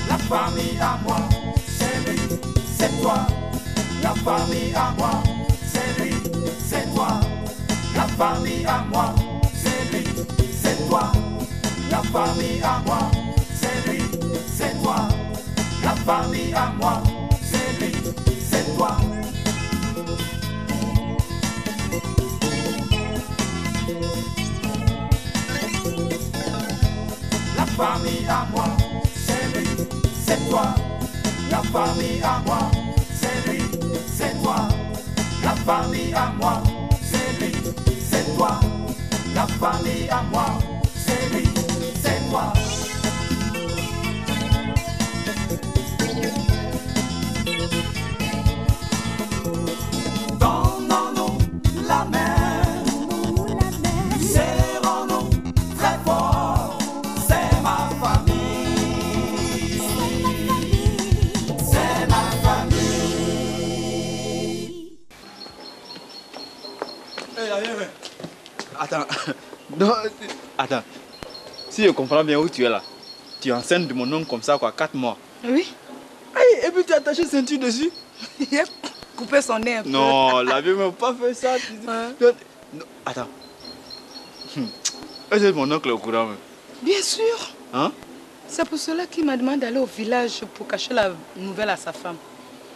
La famille à moi, c'est lui, c'est toi. La famille à moi, c'est lui, c'est toi. La famille à moi, c'est lui, c'est toi. La famille à moi, c'est lui, c'est toi. La famille à moi, c'est lui, c'est toi. La famille à moi, c'est lui, c'est toi. La famille à moi, c'est lui, c'est toi. La famille à moi, c'est lui, c'est toi. La famille à moi, c'est lui, c'est toi. Donnons-nous la main, serrons-nous très fort. C'est ma famille, c'est ma famille. Attends. Non, attends. Si je comprends bien où tu es là, tu es enceinte de mon oncle comme ça, quoi, 4 mois. Oui. Hey, et puis tu as attaché une ceinture dessus. Il a coupé son nez un peu. Non, la vie m'a pas fait ça. Non, attends. Est-ce que mon oncle est au courant même? Bien sûr. Hein? C'est pour cela qu'il m'a demandé d'aller au village pour cacher la nouvelle à sa femme.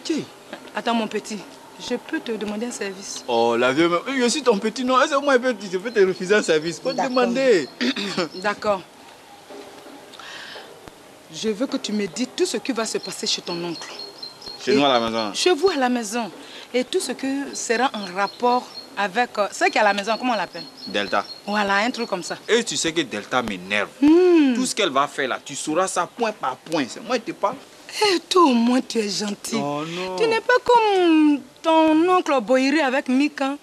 Qui? Attends mon petit, je peux te demander un service. Oh, la vie, je suis ton petit, non. Est-ce que moi je peux te refuser un service? Faut te demander. D'accord. Je veux que tu me dises tout ce qui va se passer chez ton oncle. Chez nous à la maison? Chez vous à la maison. Et tout ce que sera en rapport avec ce qui est à la maison, comment on l'appelle? Delta. Voilà, un truc comme ça. Et tu sais que Delta m'énerve. Tout ce qu'elle va faire là, tu sauras ça point par point. C'est moi qui te parle. Et toi au moins tu es gentil. Oh non. Tu n'es pas comme ton oncle Boiri avec Mika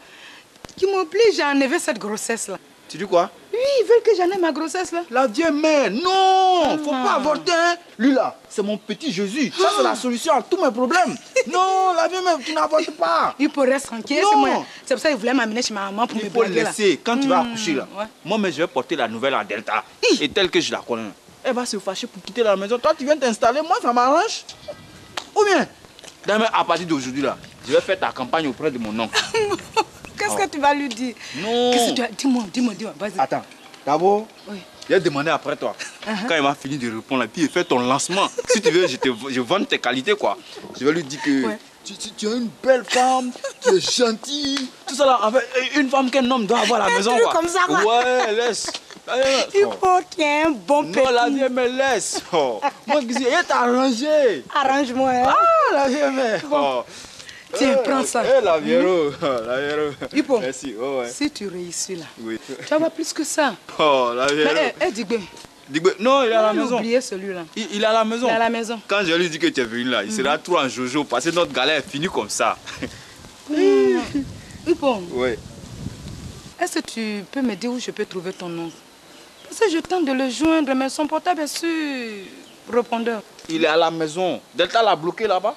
qui m'oblige à enlever cette grossesse là. Tu dis quoi? Oui, ils veulent que j'enlève ma grossesse là. La vieille mère, non, faut pas avorter, hein. Lui là, c'est mon petit Jésus. Ça c'est la solution à tous mes problèmes. Non, la vieille mère, tu n'avortes pas. Il pourrait rester tranquille. C'est pour ça qu'il voulait m'amener chez ma maman pour me blaguer là. Il faut laisser, quand tu vas accoucher là. Ouais. Moi, mais je vais porter la nouvelle à Delta. Et telle que je la connais. Elle va se fâcher pour quitter la maison. Toi, tu viens t'installer, moi ça m'arrange. Ou bien, à partir d'aujourd'hui là, je vais faire ta campagne auprès de mon oncle. Qu'est-ce que tu vas lui dire? Non. Qu'est-ce que tu vas... Dis-moi, vas-y. Attends, d'abord, oui. Je vais demander après toi. Quand il m'a fini de répondre, et puis il fait ton lancement. Si tu veux, je vends tes qualités, quoi. Je vais lui dire que tu es une belle femme, tu es gentille. Tout ça là, en fait, une femme qu'un homme doit avoir à la maison, quoi. Comme ça, quoi. Ouais, laisse. Il faut qu'il y ait un bon petit. Non, la vieille me laisse. Oh. Moi, je t'ai arrangé. Arrange-moi. Hein? Ah, la vieille mère. Bon. Tiens, prends ça. La vieille. La vieille. Hippo, merci. Oh, ouais. si tu réussis là, oui. tu vas avoir plus que ça. Oh, la vieille. Mais, Digbe. Non, il est à la maison. J'ai oublié celui-là. Il est à la maison. Il est à la maison. Quand je lui dis que tu es venu là, il sera trop en jojo parce que notre galère est finie comme ça. Hippo. Oui. Est-ce que tu peux me dire où je peux trouver ton oncle? Parce que je tente de le joindre, mais son portable est sur répondeur. Il est à la maison. Delta l'a bloqué là-bas.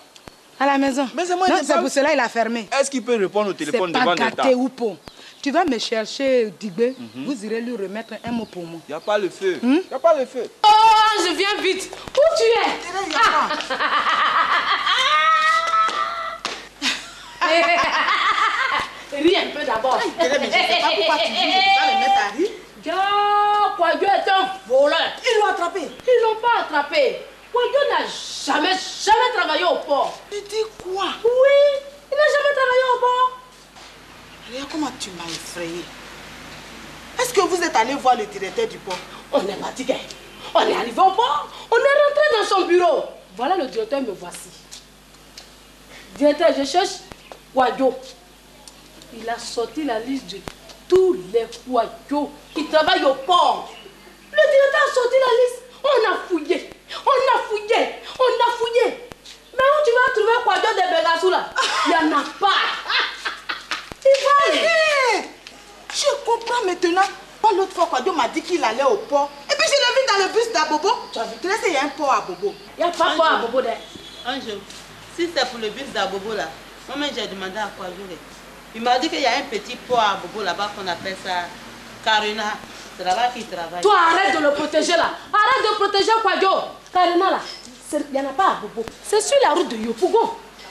À la maison? Mais c'est moi. Non, c'est pour cela qu'il a fermé. Est-ce qu'il peut répondre au téléphone devant Delta? C'est pas gâté, Hippo. Tu vas me chercher Digbe, vous irez lui remettre un mot pour moi. Il n'y a pas le feu. Il n'y a pas le feu. Oh, je viens vite. Où tu es? Ris un peu d'abord. Mais je ne sais pas pourquoi tu dis, tu vas le mettre à rire. Kwadio est un voleur. Ils l'ont attrapé. Ils l'ont pas attrapé. Kwadio n'a jamais travaillé au port. Tu dis quoi? Oui, il n'a jamais travaillé au port. Regarde comment tu m'as effrayé. Est-ce que vous êtes allé voir le directeur du port? On est fatigué. On est arrivé au port. On est rentré dans son bureau. Voilà le directeur, me voici. Directeur, je cherche Kwadio. Il a sorti la liste de tous les Kwadio qui travaillent au port. Le directeur a sorti la liste. On a fouillé. On a fouillé. On a fouillé. Mais où tu vas trouver Kwadio de Begassou là? Il n'y en a pas. Il va. Je comprends maintenant. L'autre fois, Kwadio m'a dit qu'il allait au port. Et puis je l'ai vu dans le bus d'Abobo. Tu as vu? Tu sais, il y a un port à Bobo. Il n'y a pas de port à Bobo. Un jour, si c'est pour le bus d'Abobo là, moi-même j'ai demandé à Kwadio. Il m'a dit qu'il y a un petit pot à bobo là-bas qu'on appelle ça Karina. C'est là-bas qu'il travaille. Toi, arrête de le protéger là. Arrête de protéger Kwadjo. Karina là, il n'y en a pas à bobo. C'est sur la route de Yopougon.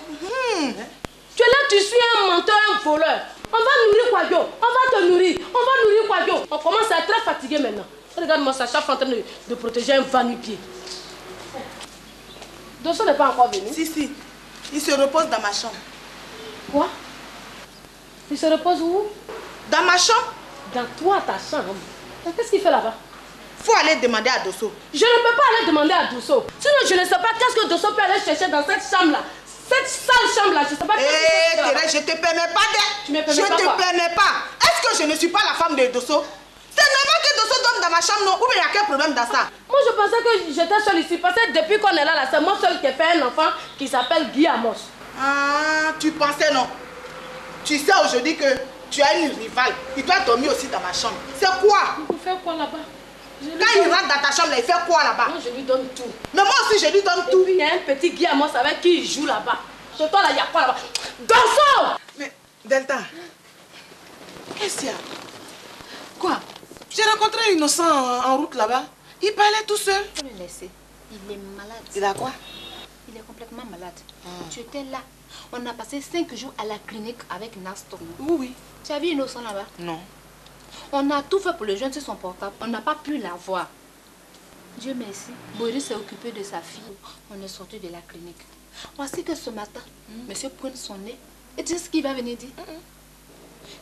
Tu es là, tu suis un menteur, un voleur. On va nourrir Kwadjo. On va te nourrir. On va nourrir Kwadjo. On commence à être très fatigué maintenant. Regarde-moi ça, chaque fois en train de protéger un va-nu-pied. Dosso n'est pas encore venu. Si. Il se repose dans ma chambre. Quoi? Il se repose où? Dans ma chambre? Dans toi, ta chambre. Qu'est-ce qu'il fait là-bas? Faut aller demander à Dosso. Je ne peux pas aller demander à Dosso. Sinon, je ne sais pas qu'est-ce que Dosso peut aller chercher dans cette chambre-là. Cette sale chambre-là, je ne sais pas qu'est-ce que Thérèse, je ne te permets pas d'être. Tu me permets Je pas ne quoi? te permets pas. Est-ce que je ne suis pas la femme de Dosso? C'est normal que Dosso dorme dans ma chambre, non? Ou bien il y a quel problème dans ça? Moi, je pensais que j'étais seule ici. Parce que depuis qu'on est là, c'est moi seule qui ai fait un enfant qui s'appelle Guy Amos. Ah, tu pensais non? Tu sais aujourd'hui que tu as une rivale. Il doit dormir aussi dans ma chambre. C'est quoi? Il faut faire quoi là-bas? Quand il rentre dans ta chambre, il fait quoi là-bas? Moi, je lui donne tout. Mais moi aussi, je lui donne tout. Et puis, il y a un petit Guy Amos avec qui il joue là-bas. Chez toi, là, il y a quoi là-bas? Dosso! Mais, Delta, qu'est-ce qu'il y a? Quoi? J'ai rencontré un innocent en route là-bas. Il parlait tout seul. Faut le laisser. Il est malade. Il a quoi? Il est complètement malade. Tu étais là. On a passé 5 jours à la clinique avec Nastor. Oui. Tu as vu Innocent là-bas? Non. On a tout fait pour le joindre sur son portable. On n'a pas pu la voir. Dieu merci. Boris s'est occupé de sa fille. On est sorti de la clinique. Voici que ce matin, monsieur pointe son nez. Et tu sais ce qu'il va venir dire?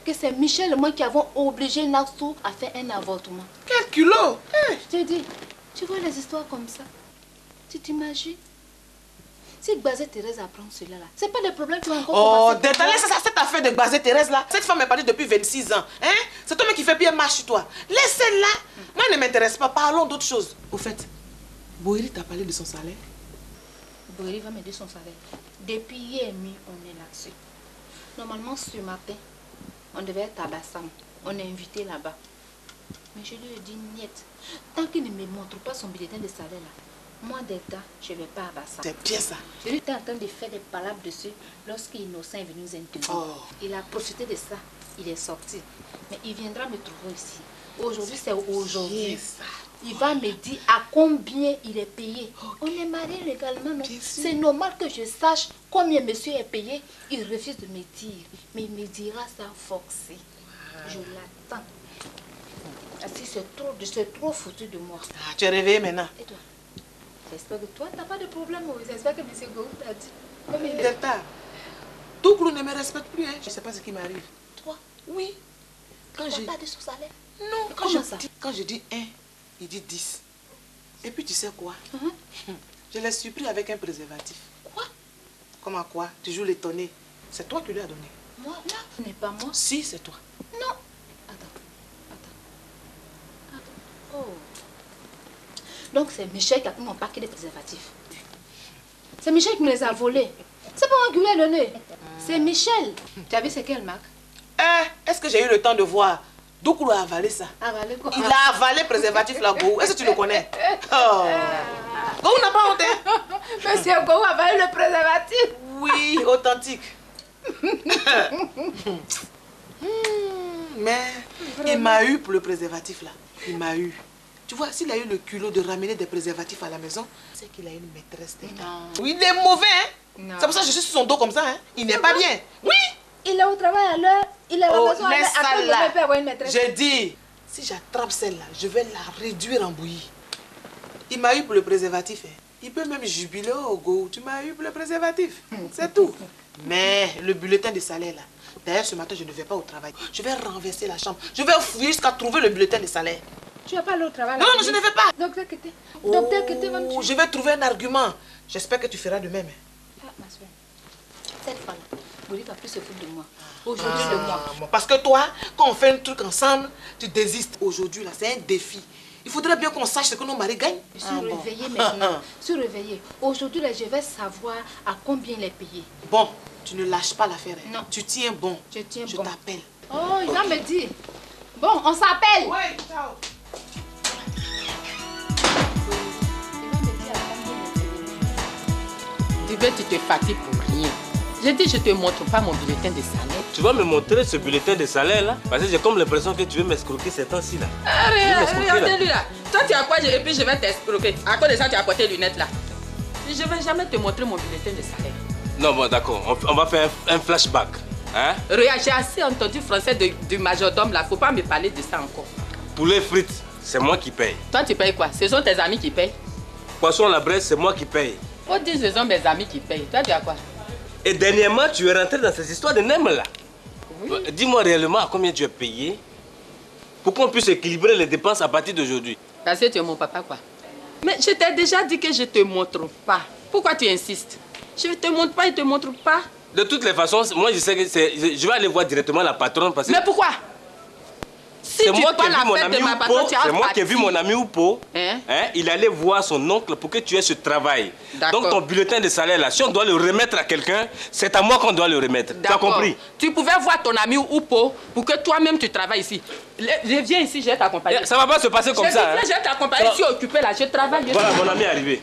Que c'est Michel et moi qui avons obligé Nastor à faire un avortement. Quel culot! Je te dis, tu vois les histoires comme ça. Tu t'imagines? Si Gbazé Thérèse apprend cela là, c'est pas le problème qui va encore Oh, détaler cette affaire de Gbazé Thérèse là. Cette femme est partie depuis 26 ans. Hein? C'est toi qui fais bien marche sur toi. Laisse-la. Moi, elle ne m'intéresse pas. Parlons d'autre chose. Au fait, Boiri t'a parlé de son salaire? Boiri va me dire son salaire. Depuis hier nuit, on est là-dessus. Normalement, ce matin, on devait être à Bassam. On est invité là-bas. Mais je lui ai dit, niet. Tant qu'il ne me montre pas son bulletin de salaire là, moi, Delta, je ne vais pas à Bassam. C'est bien ça. Je lui étais en train de faire des palabres dessus lorsqu'Innocent est venu nous interviewer. Oh. Il a profité de ça. Il est sorti. Mais il viendra me trouver ici. Aujourd'hui, c'est aujourd'hui. Yes. Il va me dire à combien il est payé. Okay. On est mariés légalement, non? C'est normal que je sache combien monsieur est payé. Il refuse de me dire. Mais il me dira ça forcé. Wow. Je l'attends. C'est trop foutu de moi. Ah, tu es réveillé maintenant. Et toi? J'espère que toi, tu n'as pas de problème. J'espère que M. Gourou t'a dit. Comme il est. Delta, Douglou ne me respecte plus. Hein. Je ne sais pas ce qui m'arrive. Toi? Oui. Tu n'as pas de son salaire? Non. Quand je dis 1, il dit 10. Et puis tu sais quoi? Je l'ai surpris avec un préservatif. Quoi? Comment quoi? Tu joues l'étonné. C'est toi qui lui as donné. Moi? Non, ce n'est pas moi. Si, c'est toi. Non. Attends. Oh. Donc c'est Michel qui a pris mon paquet de préservatifs. C'est Michel qui me les a volés. C'est pas moi qui lui ai donné. C'est Michel. Tu as vu c'est quelle marque? Est-ce que j'ai eu le temps de voir? Douglou a avalé ça. Avalé quoi? Il a avalé le préservatif là, Gourou. Est-ce que tu le connais? Oh. Gourou n'a pas honte. Monsieur Gourou a avalé le préservatif. Oui, authentique. Mais il m'a eu pour le préservatif là. Il m'a eu. Tu vois, s'il a eu le culot de ramener des préservatifs à la maison, c'est qu'il a une maîtresse d'État. Oui, il est mauvais, hein? C'est pour ça que je suis sur son dos comme ça, hein? Il n'est pas bien. Oui! Il est au travail à l'heure, il est à la maison laisse ça là. peut avoir une maîtresse. J'ai dit, si j'attrape celle-là, je vais la réduire en bouillie. Il m'a eu pour le préservatif, hein? Il peut même jubiler au go. Tu m'as eu pour le préservatif. C'est tout. Mais le bulletin de salaire là, d'ailleurs ce matin je ne vais pas au travail. Je vais renverser la chambre. Je vais fouiller jusqu'à trouver le bulletin de salaire. Tu vas pas aller au travail? Non, je ne vais pas. Docteur Kété. Docteur Kété va me tuer. Je vais trouver un argument. J'espère que tu feras de même. Ah, ma soeur. Cette fois-là, Boris va plus se foutre de moi. Aujourd'hui, de moi. Parce que toi, quand on fait un truc ensemble, tu désistes. Aujourd'hui, là, c'est un défi. Il faudrait bien qu'on sache ce que nos maris gagnent. Je suis réveillée maintenant. Je suis réveillée. Aujourd'hui, là, je vais savoir à combien il est payé. Bon, tu ne lâches pas l'affaire. Non. Tu tiens bon. Je tiens bon. Je t'appelle. Oh, il va me dire. Bon, on s'appelle. Oui, ciao. Tu veux, tu te fatigues pour rien. J'ai dit je te montre pas mon bulletin de salaire. Tu vas me montrer ce bulletin de salaire là? Parce que j'ai comme l'impression que tu veux m'escroquer ces temps-ci là. Regardez-lui là. Toi tu as quoi et puis je vais t'escroquer. À cause de ça tu as porté les lunettes là. Je vais jamais te montrer mon bulletin de salaire. Non bon d'accord, on va faire un flashback. Hein? Regarde, j'ai assez entendu français du majordome là. Faut pas me parler de ça encore. Poulet frites, c'est moi qui paye. Toi tu payes quoi? Ce sont tes amis qui payent. Poisson à la braise, c'est moi qui paye. Faut dire ce sont mes amis qui payent. Toi tu as quoi? Et dernièrement, tu es rentré dans ces histoires de NEM là. Oui. Dis-moi réellement à combien tu es payé pour qu'on puisse équilibrer les dépenses à partir d'aujourd'hui. Parce que tu es mon papa quoi. Mais je t'ai déjà dit que je te montre pas. Pourquoi tu insistes? Je ne te montre pas, il te montre pas. De toutes les façons, moi je sais que je vais aller voir directement la patronne parce que... Mais pourquoi? C'est moi qui ai vu mon ami Oupo, c'est moi qui ai vu mon ami Oupo. Il allait voir son oncle pour que tu aies ce travail. Donc ton bulletin de salaire là, si on doit le remettre à quelqu'un, c'est à moi qu'on doit le remettre. Tu as compris? Tu pouvais voir ton ami Oupo pour que toi-même tu travailles ici. Viens ici, je vais t'accompagner. Ça va pas se passer comme ça. Je vais t'accompagner, je suis occupé là, je travaille. Voilà, mon ami est arrivé.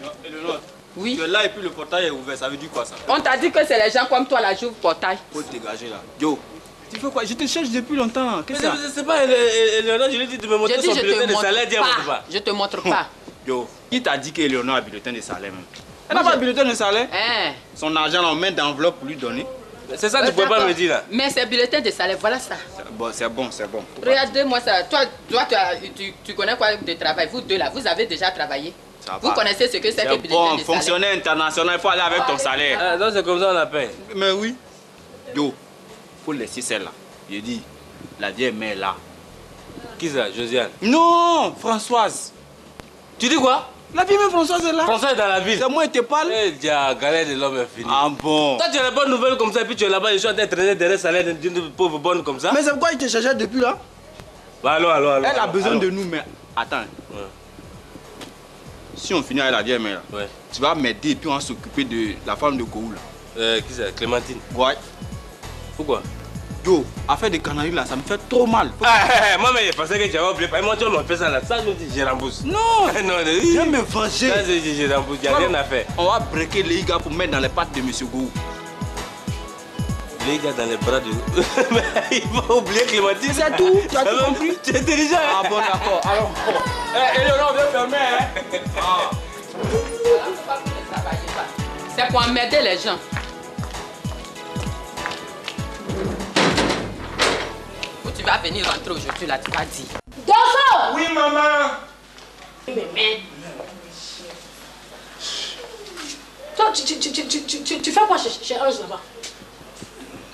Oui. Tu es là et puis le portail est ouvert, ça veut dire quoi ça? On t'a dit que c'est les gens comme toi là, j'ouvre le portail. Faut te dégager là. Yo, tu fais quoi? Je te cherche depuis longtemps. Qu'est-ce que c'est? C'est pas Eleonore, je lui ai dit de me montrer son bulletin de salaire. Je te montre pas. Yo, qui t'a dit qu'Eleonore a un bulletin de salaire même? Elle n'a pas un bulletin de salaire? Son argent là, on met d'enveloppe pour lui donner. C'est ça que tu ne peux pas me dire là. Mais c'est bulletin de salaire, voilà ça. Bon, c'est bon, c'est bon. Regardez-moi ça. Toi tu connais quoi de travail? Vous deux là, vous avez déjà travaillé. Vous connaissez ce que c'est que bulletin de salaire? Bon, fonctionnaire international, il faut aller avec ton salaire. Ah, donc c'est comme ça on l'appelle. Mais oui. Yo, faut laisser celle-là. Je dis, la vieille mère là. Qui ça, Josiane? Non, Françoise. Tu dis quoi? La vieille mère Françoise est là. Françoise est dans la ville. C'est moi qui te parle. Eh, dia, galère de l'homme est finie. Ah bon? Toi tu as les bonnes nouvelles comme ça et puis tu es là-bas, je suis en train de traîner derrière le salaire d'une pauvre bonne comme ça. Mais c'est pourquoi il te cherchait depuis là? Bah, allô. Elle a besoin de nous, mais attends. Ouais. Si on finit avec la vieille mère, ouais, tu vas m'aider et puis on va s'occuper de la femme de Koou là. Qui c'est? Clémentine? Ouais. Pourquoi? Yo, affaire de canaries là, ça me fait trop mal. Moi, mais je pensais que tu avais oublié. Moi, tu m'as fait ça là. Ça, je me dis, je rembourse. Non, je vais me venger. Ça, je rembourse. Il n'y a rien à faire. On va breaker les gars pour mettre dans les pattes de M. Gou. Les gars dans les bras de... Il va oublier Clémentine. C'est tout. Tu as tout compris? Tu es intelligent. Ah bon, d'accord. Alors, Eleonore, viens fermer. C'est pour emmerder les gens. Où tu vas venir rentrer aujourd'hui là, tu vas dire. Dosso! Oui, maman. Mais. Toi, tu fais quoi chez Ange là-bas?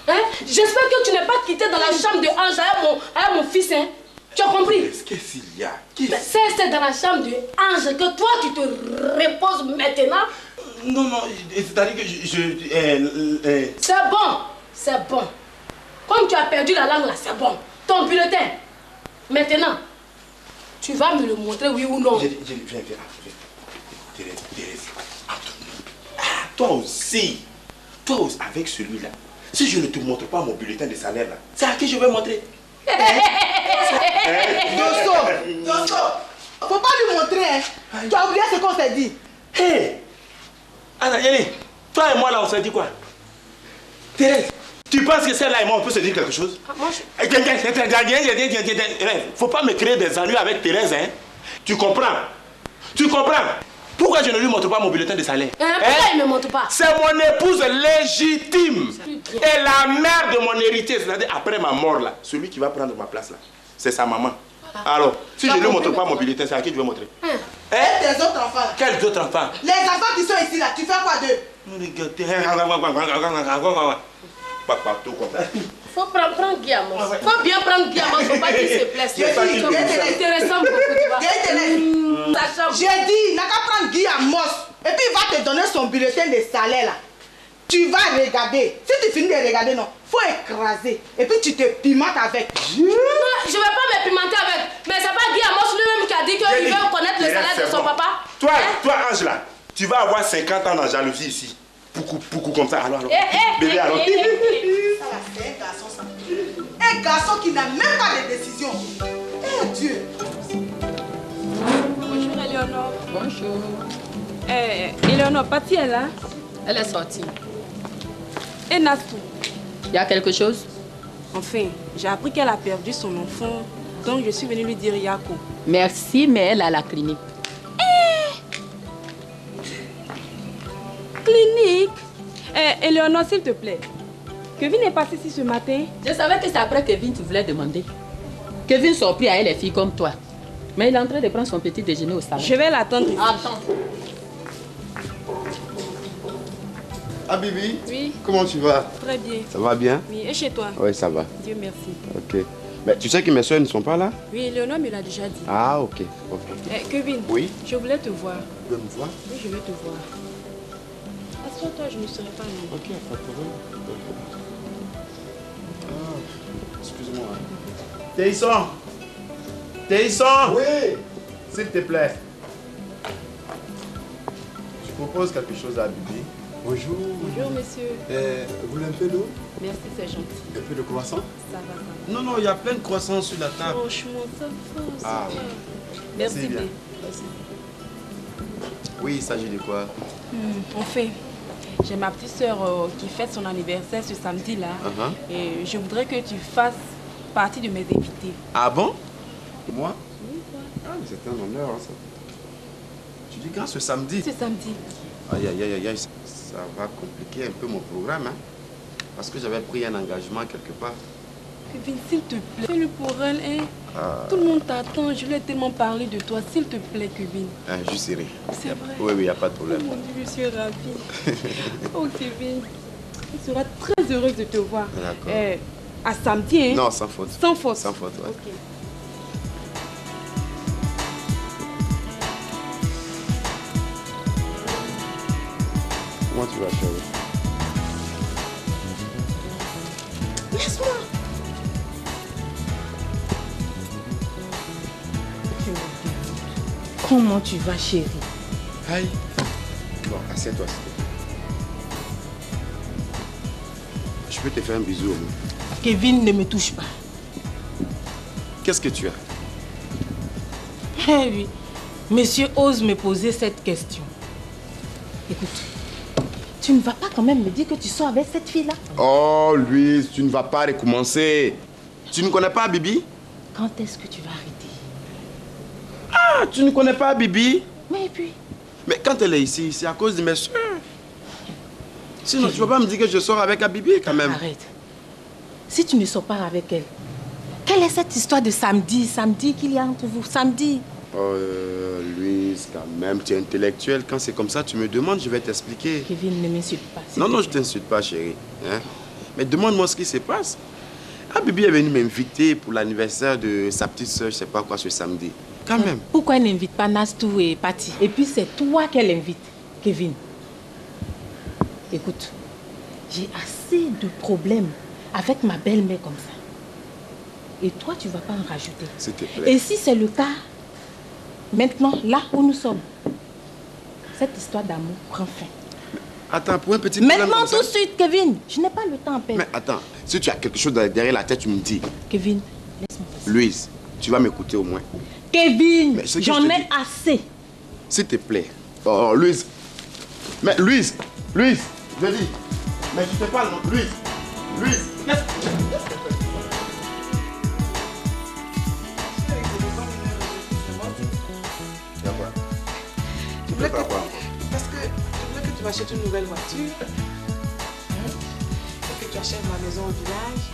Hein? J'espère que tu n'es pas quitté dans la chambre de Ange avec mon fils, hein? Tu as compris? Qu'est-ce qu'il y a? C'est dans la chambre de Ange que toi tu te reposes maintenant? Non, c'est-à-dire que C'est bon. Comme tu as perdu la langue là, c'est bon. Ton bulletin. Maintenant, tu vas me le montrer, oui ou non? Viens. Thérèse, toi aussi, avec celui-là. Si je ne te montre pas mon bulletin de salaire là, c'est à qui je vais montrer? Dosso, faut pas lui montrer, hein. Tu as oublié ce qu'on s'est dit. Hé, Anayeli, toi et moi là, on s'est dit quoi? Thérèse, tu penses que celle-là et moi, on peut se dire quelque chose? Faut pas me créer des ennuis avec Thérèse, hein. Tu comprends? Pourquoi je ne lui montre pas mon bulletin de salaire? Pourquoi il ne me montre pas? C'est mon épouse légitime et la mère de mon héritier. C'est-à-dire après ma mort là, celui qui va prendre ma place là, c'est sa maman. Alors, si je ne lui montre pas mon bulletin, c'est à qui je vais montrer? Et tes autres enfants? Quels autres enfants? Les enfants qui sont ici là, tu fais quoi d'eux? Pas partout comme ça. Faut prendre Guy Amos. Faut bien prendre Guy Amos, faut pas qu'il se blesse. C'est intéressant beaucoup, tu vois. J'ai dit, il n'a qu'à prendre Guy Amos. Et puis il va te donner son bulletin de salaire là. Tu vas regarder. Si tu finis de regarder, non, faut écraser. Et puis tu te pimentes avec. Non, je vais pas me pimenter avec. Mais c'est pas Guy Amos lui-même qui a dit qu'il veut connaître le salaire de son papa. Toi, Angela, tu vas avoir 50 ans dans jalousie ici. Poucou comme ça. Alors. Bébé, alors. Ça va, c'est un garçon sans. Un garçon qui n'a même pas de décision. Eh Dieu. Bonjour Eleonore. Bonjour. Eleonore, Papi est là? Elle est sortie. Et Nastou? Il y a quelque chose? Enfin, j'ai appris qu'elle a perdu son enfant, donc je suis venue lui dire Yako. Merci, mais elle est à la clinique. Clinique? Éléonore, s'il te plaît. Kevin est passé ici ce matin. Je savais que c'est après Kevin que tu voulais demander. Kevin surpris à les filles comme toi. Mais il est en train de prendre son petit déjeuner au salon. Je vais l'attendre ici. Attends. Ah Bibi? Oui. Comment tu vas? Très bien. Ça va bien? Oui, et chez toi? Oui, ça va. Dieu merci. Ok. Mais tu sais que mes soeurs ne sont pas là? Oui, Éléonore me l'a déjà dit. Ah, ok. Kevin? Oui? Je voulais te voir. Tu veux me voir? Oui, je vais te voir. Assure-toi, je ne serai pas là. Ok, pas de problème. Ah, excuse-moi. Téisson! Téisson! Oui! S'il te plaît. Je propose quelque chose à Bibi. Bonjour. Bonjour, monsieur. Vous voulez un peu d'eau? Merci, c'est gentil. Un peu de croissant? Ça va, ça va. Non, il y a plein de croissants sur la table. Franchement, ça va, ça Ah. va. Merci bien. Merci. Oui, il s'agit de quoi? Enfin, j'ai ma petite soeur qui fête son anniversaire ce samedi-là. Et je voudrais que tu fasses partie de mes invités. Ah bon? Moi? Oui, quoi. Ah, mais c'est un honneur, hein, ça. Tu dis quand? Ce samedi? Ce samedi. Aïe, aïe, aïe, aïe, ça va compliquer un peu mon programme, hein? Parce que j'avais pris un engagement quelque part. Kevin, s'il te plaît, fais-le pour elle, hein? Tout le monde t'attend, je lui ai tellement parlé de toi. S'il te plaît, Kevin. Je serai. C'est vrai? Oui, il n'y a pas de problème. Oh mon Dieu, je suis ravie. Oh, Kevin, il sera très heureux de te voir. D'accord. À samedi, hein? Non, sans faute. Sans faute? Sans faute, ouais. Ok. Comment tu vas, chérie? Laisse-moi. Comment tu vas, chérie? Aïe. Bon, assieds-toi, s'il te plaît. Je peux te faire un bisou au moins. Kevin, ne me touche pas. Qu'est-ce que tu as? Eh oui, monsieur ose me poser cette question. Écoute, tu ne vas pas quand même me dire que tu sors avec cette fille-là? Oh, Louise, tu ne vas pas recommencer. Tu ne connais pas Bibi? Quand est-ce que tu vas arrêter? Ah, tu ne connais pas Bibi? Mais puis... Mais quand elle est ici, c'est à cause de mes soeurs. Sinon, tu ne vas pas me dire que je sors avec Bibi quand même. Arrête. Si tu ne sors pas avec elle, quelle est cette histoire de samedi qu'il y a entre vous? Samedi? Oh, Louise, quand même, tu es intellectuelle. Quand c'est comme ça, tu me demandes, je vais t'expliquer. Kevin, ne m'insulte pas. Non, je ne t'insulte pas, chérie. Hein? Mais demande-moi ce qui se passe. Ah, Bibi est venue m'inviter pour l'anniversaire de sa petite soeur, je ne sais pas quoi, ce samedi. Quand même. Pourquoi elle n'invite pas Nastou et Patty? Et puis c'est toi qu'elle invite, Kevin. Écoute, j'ai assez de problèmes avec ma belle-mère comme ça. Et toi, tu ne vas pas en rajouter. S'il te plaît. Et si c'est le cas, maintenant, là où nous sommes, cette histoire d'amour prend fin. Attends, pour un petit problème maintenant, comme ça... tout de suite, Kevin. Je n'ai pas le temps à perdre. Mais attends, si tu as quelque chose derrière la tête, tu me dis. Kevin, laisse-moi passer. Louise, tu vas m'écouter au moins. Kevin, j'en ai assez. S'il te plaît. Oh, Louise. Mais Louise, je dis. Mais je te parle, non, Louise. Laisse. Parce que je voulais que tu m'achètes une nouvelle voiture. Et que tu achètes ma maison au village.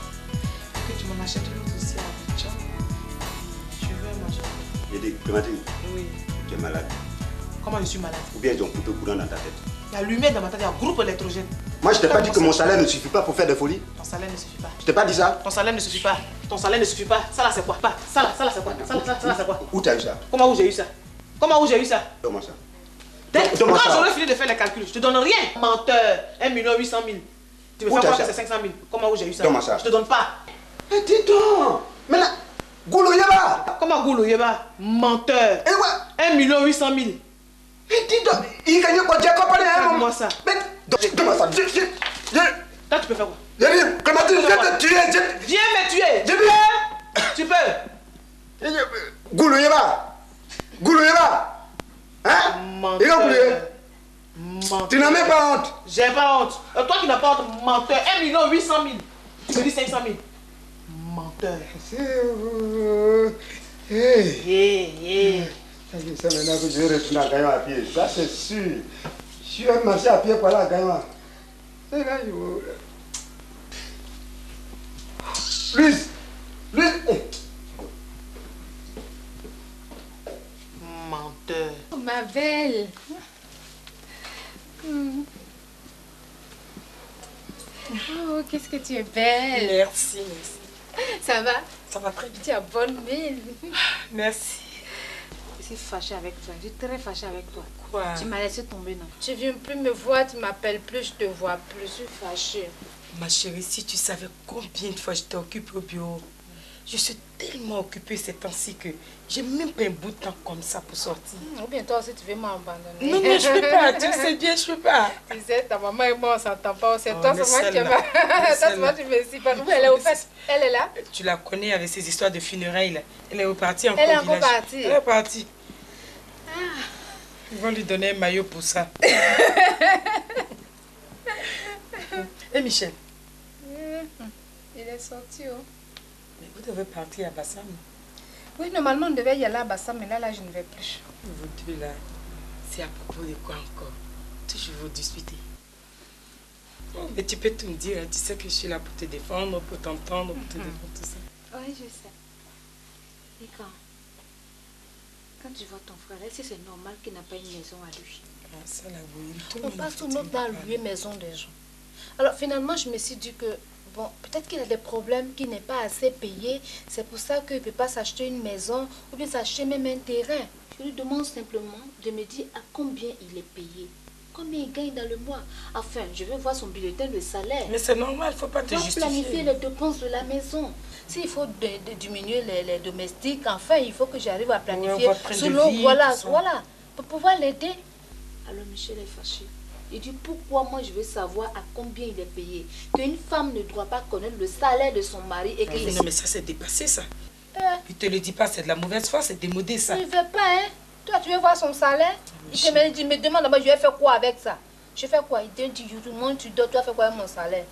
Et que tu m'en achètes une autre aussi à Abidjan. Je veux manger. J'ai dit, Clémentine, oui. tu es malade. Comment je suis malade? Ou bien ils ont coupé courant dans ta tête. Il y a lumière dans ma tête, il y a un groupe électrogène. Moi, je t'ai pas dit que mon salaire ne suffit pas pour faire des folies. Ton salaire ne suffit pas. Je t'ai pas dit ça? Ton salaire ne suffit pas. Ton salaire ne suffit pas. Ça là, c'est quoi? Pas. Ça là, c'est quoi? Ça là, c'est quoi? Où t'as eu ça? Comment où j'ai eu ça? Comment où j'ai eu ça? Donne-moi ça. Quand j'aurai fini de faire les calculs, je te donne rien. Menteur. 1 800 000. Tu veux faire quoi que c'est 500 000? Comment où j'ai eu ça? Donne-moi ça. Je te donne pas. Mais dis donc. Mais là, Goulou Yeba. Comment Goulou Yeba? Menteur. 1 800 000. Mais dis donc, il gagne quoi? J'ai compris un moment. Donne-moi ça. Mais donne-moi ça. Toi, tu peux faire quoi? J'ai dit, Clémentine, je vais te tuer. Viens me tuer. J'ai dit. Tu peux. Goulou Yeba. Hein? Menteur. Menteur. Tu n'as même pas honte. J'ai pas honte. Toi qui n'as pas honte, menteur. 1 800 000. Tu me dis 500 000. Menteur. Ça maintenant que je vais retourner à Gaïma à pied. Ça c'est sûr. Je vais marcher à pied pour aller à Gaïma. C'est là, Plus. Menteur. Oh, ma belle. Oh, qu'est-ce que tu es belle. Merci. Ça va? Ça va très bien. Tu as bonne mine. Merci. Je suis fâchée avec toi. Je suis très fâchée avec toi. Quoi? Tu m'as laissé tomber, non? Tu viens plus me voir, tu m'appelles plus, je te vois plus. Je suis fâchée. Ma chérie, si tu savais combien de fois je t'occupe au bureau. Je suis tellement occupée ces temps-ci que j'ai même pas un bout de temps comme ça pour sortir. Ou bien toi aussi tu veux m'abandonner. Non, je peux pas. Tu le sais bien, je peux pas. Tu sais, ta maman et moi on s'entend pas. C'est Oh, toi mais seulement qui celle-là, tu me suis pas. Elle est au fait. Elle est là. Tu la connais avec ses histoires de funérailles là. Elle est repartie encore. Elle est au encore village. partie. Elle est partie. Ils vont lui donner un maillot pour ça. Et Michel? Il est sorti. Oh. Mais vous devez partir à Bassam. Oui, normalement on devait y aller à Bassam, mais là je ne vais plus. Vous deux là, c'est à propos de quoi encore? Toujours vous disputer. Oh, mais tu peux tout me dire, hein. Tu sais que je suis là pour te défendre, pour t'entendre, pour te défendre, tout ça. Oui, je sais. Et quand tu vois ton frère, est-ce que c'est normal qu'il n'a pas une maison à lui? Ah, ça là, oui. On passe tout notre temps à louer maison des gens. Alors finalement, je me suis dit que, bon, peut-être qu'il a des problèmes, qu'il n'est pas assez payé. C'est pour ça qu'il ne peut pas s'acheter une maison ou bien s'acheter même un terrain. Je lui demande simplement de me dire à combien il est payé. Combien il gagne dans le mois. Enfin, je veux voir son bulletin de salaire. Mais c'est normal, il ne faut pas te justifier. Planifier les dépenses de la maison. S'il faut diminuer les domestiques, enfin, il faut que j'arrive à planifier selon, voilà, pour pouvoir l'aider. Alors Michel est fâché. Il dit pourquoi moi je veux savoir à combien il est payé. Qu'une femme ne doit pas connaître le salaire de son mari et que... Non mais ça c'est dépassé ça. Il te le dit pas, c'est de la mauvaise foi, c'est démodé ça. Il ne veut pas, hein. Toi tu veux voir son salaire? Il me demande d'abord je vais faire quoi avec ça. Je fais quoi? Il te dit tout le monde tu dois faire quoi avec mon salaire?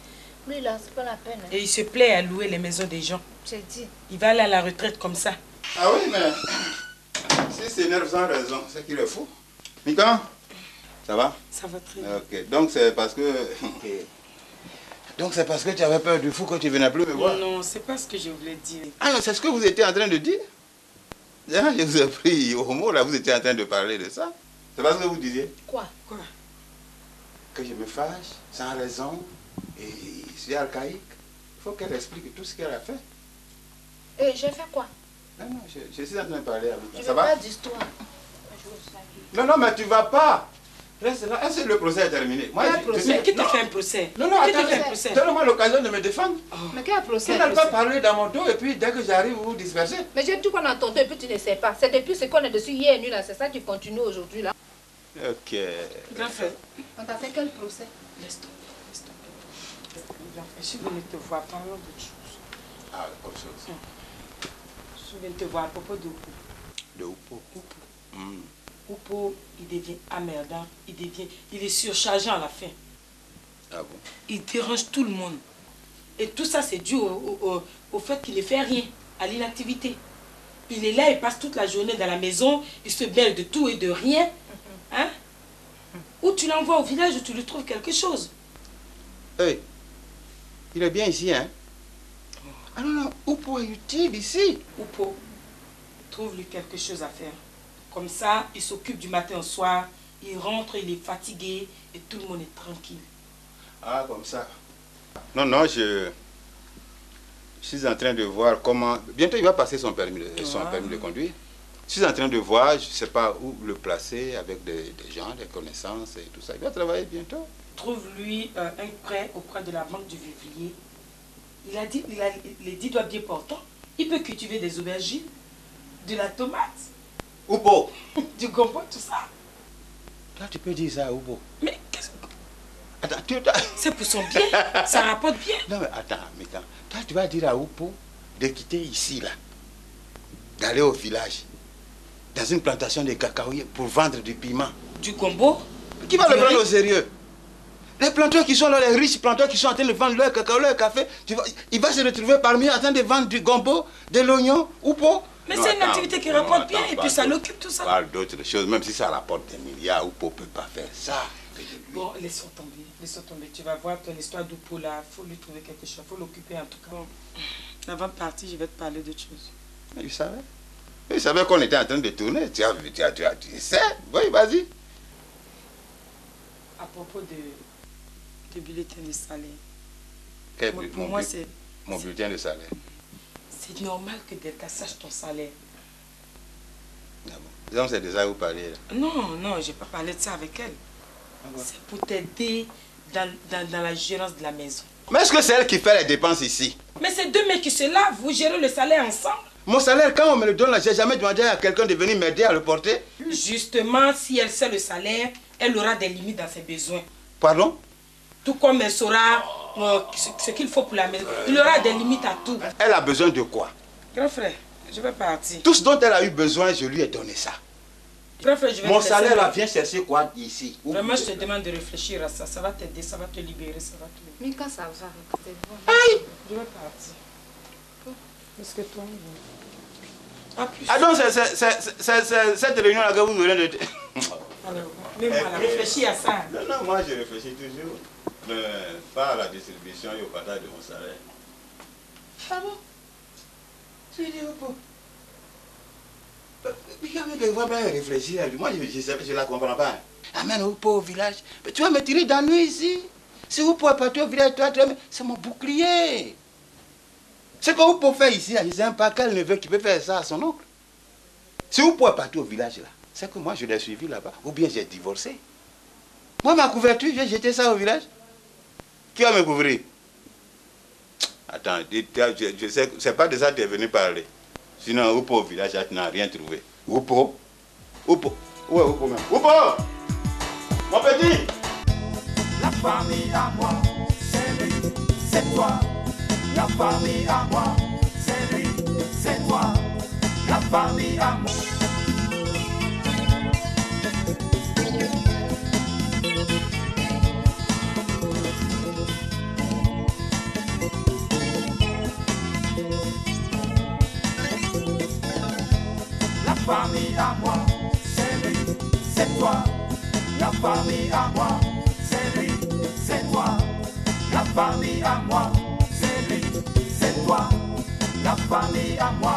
Lui là, c'est pas la peine. Hein. Et il se plaît à louer les maisons des gens. J'ai dit. Il va aller à la retraite comme ça. Ah oui, mais si c'est s'énerve sans raison, c'est qu'il est fou. Mika, ça va? Ça va très bien. Ok, donc c'est parce que... Donc c'est parce que tu avais peur du fou que tu venais plus me voir? Non, c'est pas ce que je voulais dire. Ah non, c'est ce que vous étiez en train de dire? Je vous ai pris au mot, là, vous étiez en train de parler de ça. C'est pas ce que vous disiez? Quoi? Que je me fâche, sans raison, et c'est archaïque. Il faut qu'elle explique tout ce qu'elle a fait. Et j'ai fait quoi? Non, non, je suis en train de parler avec toi. Je Ça veux va? pas d'histoire. Non, mais tu vas pas. Reste là. Est-ce que le procès est terminé? Moi, Qui t'a fait un procès? Non, attends, donne-moi l'occasion de me défendre. Mais quel procès? Tu n'as pas parlé dans mon dos et puis dès que j'arrive, vous vous dispersez. Mais j'ai tout qu'on a entendu et puis tu ne sais pas. C'est depuis ce qu'on est dessus hier nuit là, c'est ça qui continue aujourd'hui là. Ok. Bien fait. On t'a fait quel procès? Laisse tomber. Je suis venue te voir, parlons d'autre chose. Ah, autre chose. Je suis venue te voir à propos de Oupo. De Oupo? Oupo, il devient amerdant, il est surchargeant à la fin. Ah bon? Il dérange tout le monde. Et tout ça, c'est dû au fait qu'il ne fait rien, à l'inactivité. Il est là, il passe toute la journée dans la maison, il se mêle de tout et de rien. Hein? Ou tu l'envoies au village où tu lui trouves quelque chose. Hey, il est bien ici, hein? Ah non, Oupo est utile ici. Oupo, trouve-lui quelque chose à faire. Comme ça, il s'occupe du matin au soir, il rentre, il est fatigué et tout le monde est tranquille. Ah, comme ça. Non, je suis en train de voir comment... Bientôt, il va passer son permis de conduire. Je suis en train de voir, je ne sais pas où le placer avec des gens, des connaissances et tout ça. Il va travailler bientôt. Trouve-lui un prêt auprès de la banque du Vivier. Il a les 10 doigts bien portants. Il peut cultiver des aubergines, de la tomate. Oupo. Du gombo, tout ça. Toi, tu peux dire ça à Oupo. Mais qu'est-ce que... Attends, c'est pour son bien, ça rapporte bien. Non, mais attends, toi, tu vas dire à Oupo de quitter ici, là, d'aller au village, dans une plantation de cacaoyers pour vendre du piment. Du gombo? Qui va le prendre au sérieux? Les planteurs qui sont là, les riches planteurs qui sont en train de vendre leur cacao, leur café, il va se retrouver parmi eux en train de vendre du gombo, de l'oignon ou pas. Mais c'est une activité qui rapporte bien et puis ça l'occupe tout ça. Parle d'autres choses, même si ça rapporte des milliards, Oupo ne peut pas faire ça. Bon, laissons tomber. Tu vas voir ton histoire d'Oupo là, il faut lui trouver quelque chose, il faut l'occuper en tout cas. Bon, avant de partir, je vais te parler d'autre chose. Mais il savait qu'on était en train de tourner. Tu sais, oui, vas-y. À propos de bulletin de salaire. Pour moi, c'est... Mon bulletin de salaire. C'est normal que Delta sache ton salaire. Ah bon. Donc c'est de ça que vous parlez là. Non, je n'ai pas parlé de ça avec elle. Ah bon. C'est pour t'aider dans la gérance de la maison. Mais est-ce que c'est elle qui fait les dépenses ici? Mais c'est deux mecs qui se lavent, vous gérez le salaire ensemble. Mon salaire, quand on me le donne là, j'ai jamais demandé à quelqu'un de venir m'aider à le porter. Justement, si elle sait le salaire, elle aura des limites dans ses besoins. Pardon? Tout comme elle saura ce qu'il faut pour la maison. Il aura des limites à tout. Elle a besoin de quoi? Grand frère, je vais partir. Tout ce dont elle a eu besoin, je lui ai donné ça. Grand frère, je vais Mon salaire là, viens chercher quoi ici? Vraiment, je te demande de réfléchir à ça. Ça va t'aider, ça va te libérer, ça va te... Mika, ça va. Aïe! Je vais partir. Est-ce que toi... Ah donc, c'est cette réunion-là que vous venez de... Alors, même réfléchis à ça. Non, moi je réfléchis toujours. Mais pas à la distribution et au partage de mon salaire. Ah bon? Tu dis Oupo. Mais quand même, je vois bien réfléchir. Moi, je ne la comprends pas. Amène Oupo au village. Mais tu vas me tirer d'ennui ici. Si Oupo est parti au village, toi, c'est mon bouclier. Ce que Oupo fait ici, je ne sais pas quel neveu qui peut faire ça à son oncle. Si Oupo est parti au village là, c'est que moi je l'ai suivi là-bas. Ou bien j'ai divorcé. Moi, ma couverture, j'ai jeté ça au village. Qui va me couvrir? Attends, je sais, c'est pas de ça que tu es venu parler. Sinon, Oupo au village, tu n'as rien trouvé. Oupo? Oupo? Où est Oupo même? Oupo! Mon petit! La famille à moi, c'est lui, c'est toi. La famille à moi, c'est lui, c'est toi. La famille à moi. La famille à moi, c'est lui, c'est toi. La famille à moi, c'est lui, c'est toi. La famille à moi, c'est lui, c'est toi. La famille à moi.